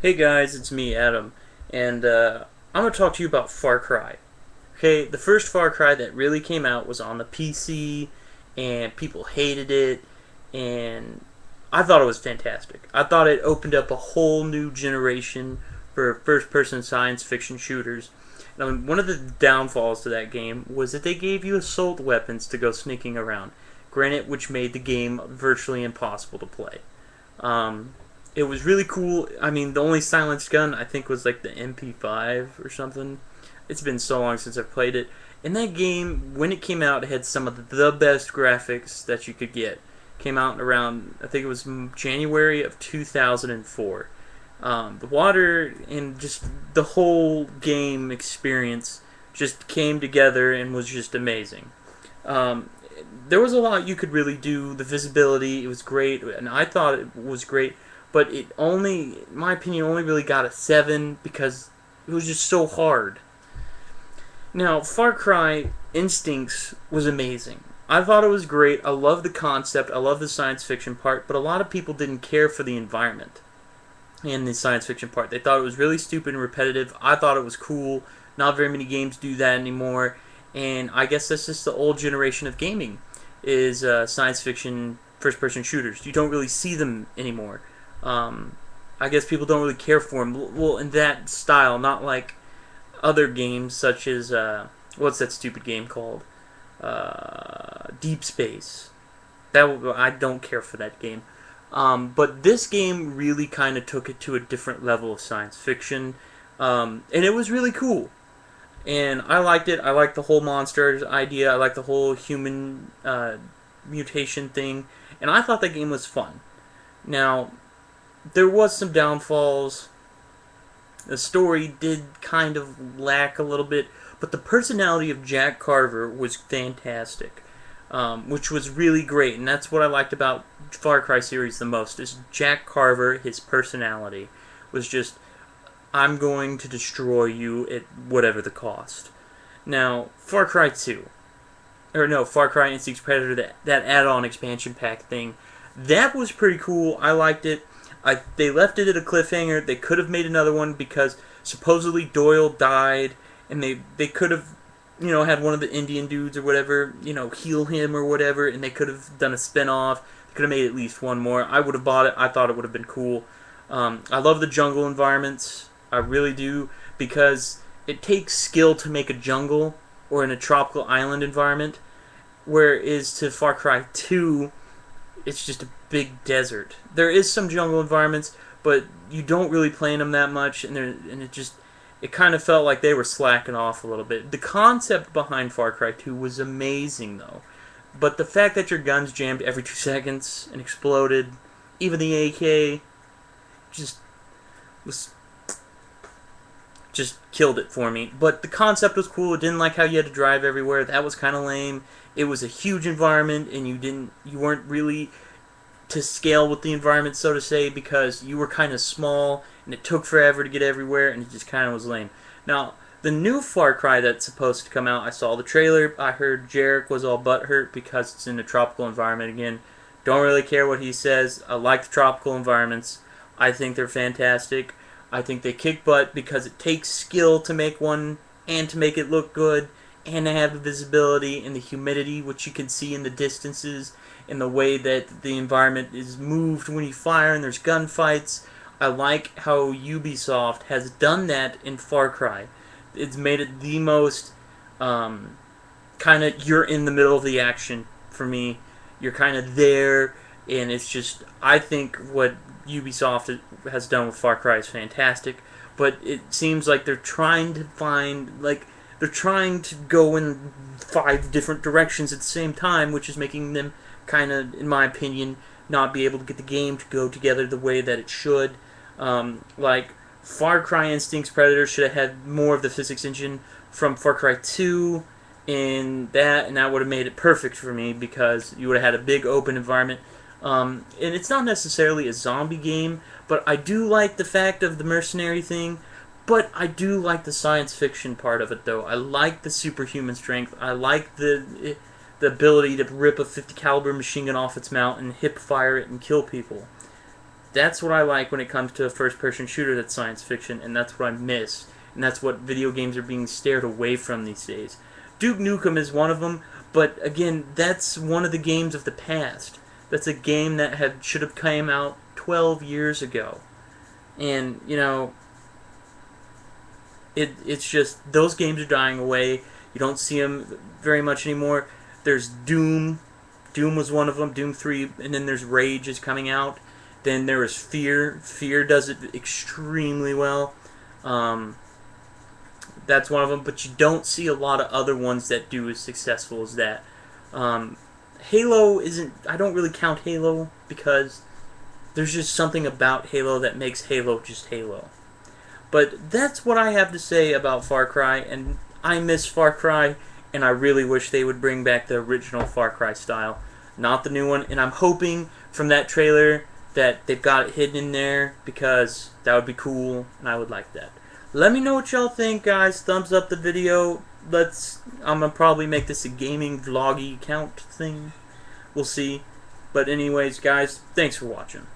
Hey guys, it's me, Adam, and I'm going to talk to you about Far Cry. Okay, the first Far Cry that really came out was on the PC, and people hated it, and I thought it was fantastic. I thought it opened up a whole new generation for first-person science fiction shooters. Now, one of the downfalls to that game was that they gave you assault weapons to go sneaking around, granted, which made the game virtually impossible to play. Um, it was really cool. I mean, the only silenced gun I think was like the MP5 or something. It's been so long since I've played it. And that game, when it came out, it had some of the best graphics that you could get. Came out around, I think it was January of 2004. The water and just the whole game experience just came together and was just amazing. Um, there was a lot you could really do. The visibility, it was great, and I thought it was great. But it only, in my opinion, only really got a 7 because it was just so hard. Now, Far Cry Instincts was amazing. I thought it was great. I love the concept. I love the science fiction part. But a lot of people didn't care for the environment and the science fiction part. They thought it was really stupid and repetitive. I thought it was cool. Not very many games do that anymore. And I guess that's just the old generation of gaming, is science fiction first-person shooters. You don't really see them anymore. I guess people don't really care for them. Well, in that style, not like other games such as what's that stupid game called? Deep Space. That I don't care for that game. But this game really kind of took it to a different level of science fiction, and it was really cool. And I liked it. I liked the whole monsters idea. I liked the whole human mutation thing, and I thought that game was fun. Now, there was some downfalls. The story did kind of lack a little bit, but the personality of Jack Carver was fantastic, which was really great, and that's what I liked about Far Cry series the most, is Jack Carver, his personality, was just, I'm going to destroy you at whatever the cost. Now, Far Cry 2, or no, Far Cry Instincts Predator, that add-on expansion pack thing, that was pretty cool. I liked it. They left it at a cliffhanger. They could have made another one because supposedly Doyle died, and they could have, had one of the Indian dudes or whatever, heal him or whatever, and they could have done a spin-off. They could have made at least one more. I would have bought it. I thought it would have been cool. I love the jungle environments. I really do, because it takes skill to make a jungle or in a tropical island environment, whereas to Far Cry 2, it's just a big desert. There is some jungle environments, but you don't really play in them that much, and it kind of felt like they were slacking off a little bit. The concept behind Far Cry 2 was amazing, though. But the fact that your guns jammed every 2 seconds and exploded, even the AK, just killed it for me. But the concept was cool. I didn't like how you had to drive everywhere. That was kind of lame. It was a huge environment, and you weren't really to scale with the environment, so to say, because you were kind of small, and it took forever to get everywhere, and it just kind of was lame. Now, the new Far Cry that's supposed to come out, I saw the trailer. I heard Jarek was all butthurt because it's in a tropical environment again. Don't really care what he says. I like the tropical environments. I think they're fantastic. I think they kick butt because it takes skill to make one and to make it look good and to have the visibility and the humidity, which you can see in the distances and the way that the environment is moved when you fire and there's gunfights. I like how Ubisoft has done that in Far Cry. It's made it the most kind of, you're in the middle of the action for me. You're kind of there, and it's just, I think what Ubisoft has done with Far Cry is fantastic, but it seems like they're trying to they're trying to go in 5 different directions at the same time, which is making them kind of, in my opinion, not be able to get the game to go together the way that it should. Like, Far Cry Instincts Predator should have had more of the physics engine from Far Cry 2, and that would have made it perfect for me, because you would have had a big open environment. And it's not necessarily a zombie game, but I do like the fact of the mercenary thing, but I do like the science fiction part of it, though. I like the superhuman strength. I like the ability to rip a 50 caliber machine gun off its mount and hip fire it and kill people. That's what I like when it comes to a first-person shooter that's science fiction, and that's what I miss. And that's what video games are being stared away from these days. Duke Nukem is one of them, but again, that's one of the games of the past. That's a game that should have came out 12 years ago. And, you know, it's just, those games are dying away. You don't see them very much anymore. There's Doom. Doom was one of them, Doom 3, and then there's Rage is coming out. Then there is Fear. Fear does it extremely well. That's one of them, but you don't see a lot of other ones that do as successful as that. Halo isn't, I don't really count Halo because there's just something about Halo that makes Halo just Halo. But that's what I have to say about Far Cry, and I miss Far Cry, and I really wish they would bring back the original Far Cry style, not the new one. And I'm hoping from that trailer that they've got it hidden in there, because that would be cool, and I would like that. Let me know what y'all think, guys. Thumbs up the video. I'm gonna probably make this a gaming vloggy account thing. We'll see. But anyways, guys, thanks for watching.